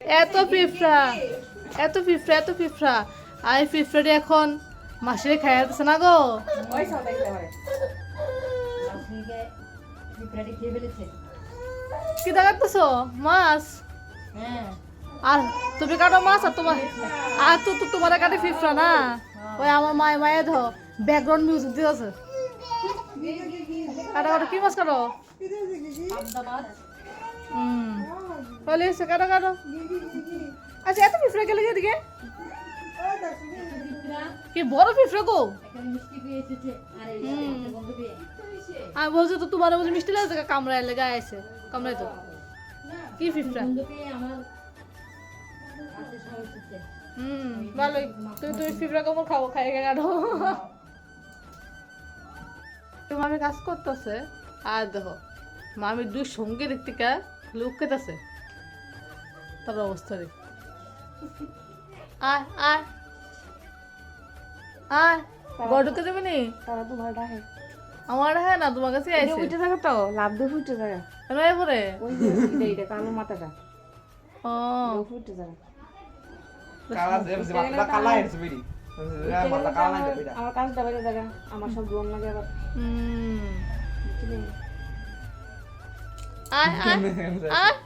এত পিঁপড়া এত পিঁপড়া এত পিঁপড়া আর এই পিঁপড়াটি এখন মাসিরে খাই আসতেছে না গো। কি দেখাতেছো? মাছ? আর তুমি কাটো মাছ আর তোমার আর তো তোমার কাটে পিঁপড়া না। ওই আমার মায়ে ধো ব্যাকগ্রাউন্ড মিউজিক দিতেছে। কাটো কাটো কি মাছ কাটো? বলে এসে কাটো কাটো। আচ্ছা এত পিঁপড়া গেলে এদিকে কি বড় পিঁপড়া গো। আমি বলছি তো তোমার বলছি মিষ্টি লাগছে কামড়ায় লেগে আছে কামড়াই তো কি পিঁপড়া। ভালোই তুমি পিঁপড়া কামড় খাবো খাই কাটো। মামি কাজ করতেছে আর দেখো মামি দুই সঙ্গে দেখতে কা লোক কেটেছে তার অবস্থা রে। আয় আয় আয় বড় ঢুকে যাবে নি তারা তোমার ডাহে আমার হ্যাঁ না তোমার কাছে আইছে উঠে থাকো তো লাভ দিয়ে ফুটে থাকা কেন এরপরে ওই যে এইটা কালো মাথাটা ও ফুটে থাকা আমার কাজটা বাইরে থাকা আমার সব লোন লাগে আবার আয় আয় আয়